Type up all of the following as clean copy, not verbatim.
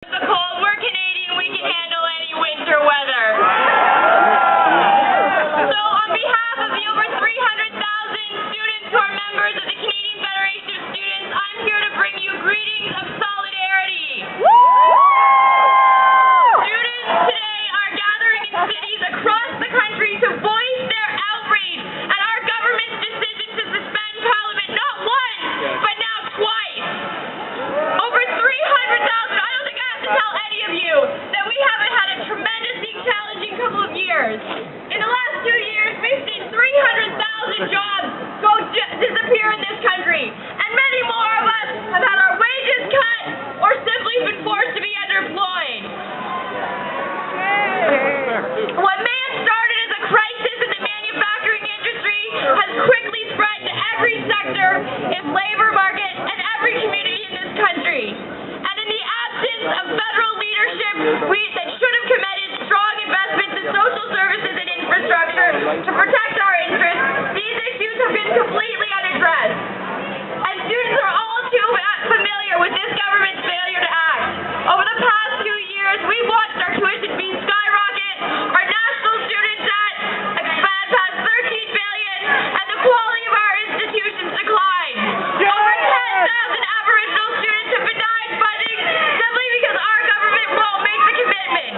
The cold, we're Canadian, we can handle any winter weather. So on behalf of the over 300,000 students who are members of the Canadian Federation of Students, I'm here to bring you greetings of solidarity. Students today are gathering in cities across the country to voice their outrage at our government's decision to suspend Parliament not once, but now twice. Over 300,000, I don't think I have to tell any of you that we haven't had a tremendously challenging couple of years. In the last 2 years, we've seen 300,000 jobs disappear in this country, and many more of us have had our wages cut or simply been forced to be underemployed. What may have started as a crisis in the manufacturing industry has quickly spread to every sector in labor market and every community in this country. And in the absence of federal leadership that should have committed strong investments in social services and infrastructure to protect our interests, these issues have been completely unaddressed. And students are all too familiar with this government's failure to act. Over the past 2 years, we've watched our tuition fees skyrocket, our national student debt expand past $13 billion, and the quality of our institutions decline. Over 10,000 Aboriginal students have been denied funding simply because our government won't make the commitment.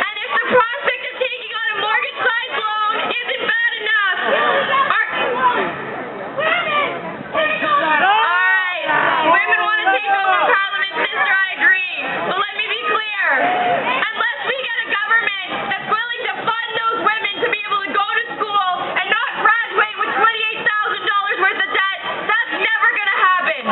And if the prospect of taking on a mortgage-sized loan isn't bad enough, women want to take over Parliament, sister, I agree. But let me be clear. Unless we get a government that's willing to fund those women to be able to go to school and not graduate with $28,000 worth of debt, that's never going to happen.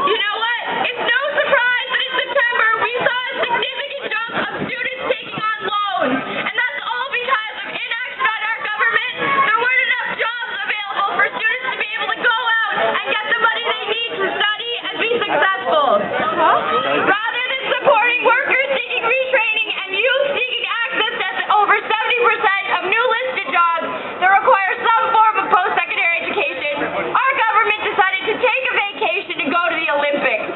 You know what? It's no surprise that in September we saw a significant jump of students taking on loans. And that's all because of inaction on our government. There weren't enough jobs available for students to be able to go out and get the money they need to study and be successful. Rather than supporting workers seeking retraining and youth seeking access to over 70% of new listed jobs that require some form of post-secondary education, our government decided to take a vacation and go to the Olympics.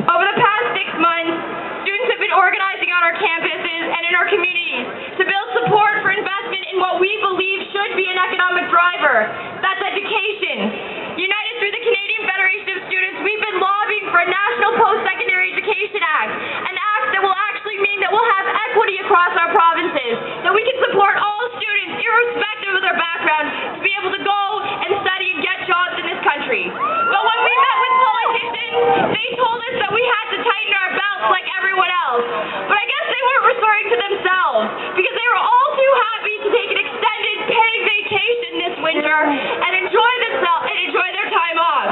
Over the past 6 months, students have been organizing on our campuses and in our communities to build support for investment in what we believe should be an economic driver. That's education. United through the Canadian Federation of Students, we've been lobbying for a National Post-Secondary Education Act, an act that will actually mean that we'll have equity across our provinces, that we can support all students, irrespective of their background, to be able to go and study and get jobs in this country. But when we met with politicians, they told us that we had to tighten our belts like everyone else. But I guess they weren't referring to themselves, because they were all too happy to take an extended paid vacation this winter and enjoy themselves and enjoy their time off.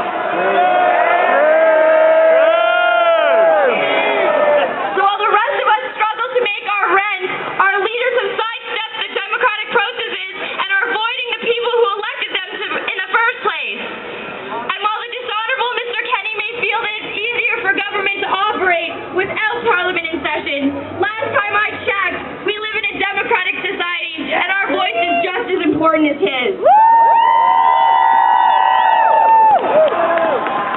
So while the rest of us struggle to make our rent, our leaders have sidestepped the democratic processes and are avoiding the people who elected them in the first place. And while the dishonorable Mr. Kenny may feel that it's easier for government to operate without Parliament in session, last time I checked, we live in a democratic society and our voice is just as important as his.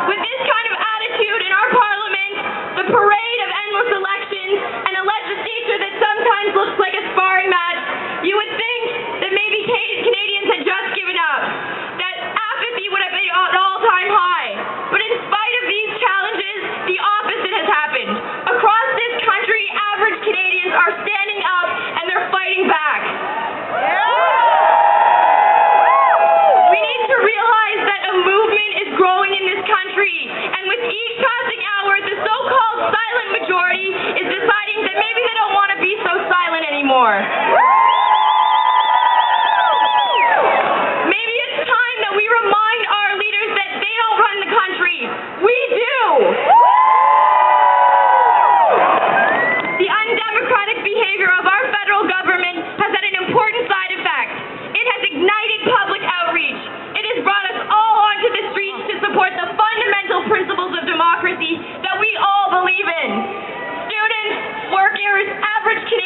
With this kind of attitude in our Parliament, the parade of endless elections, and a legislature that sometimes looks like a sparring match, you would think that maybe Canadians had just given up, that apathy would have been at an all-time high. But in spite of these challenges, the opposite has happened. Across this country, average Canadians are standing up and they're fighting back. We need to realize that a movement is growing in this country, and with each passing hour, the so-called silent majority is deciding that maybe they don't want to be so silent anymore. Maybe it's time that we remind our leaders that they don't run the country. We do. The undemocratic behavior of our federal government has had an important side effect. It has ignited public outreach. It has brought us all onto the streets to support the fundamental principles of democracy that we all believe in. large Canadian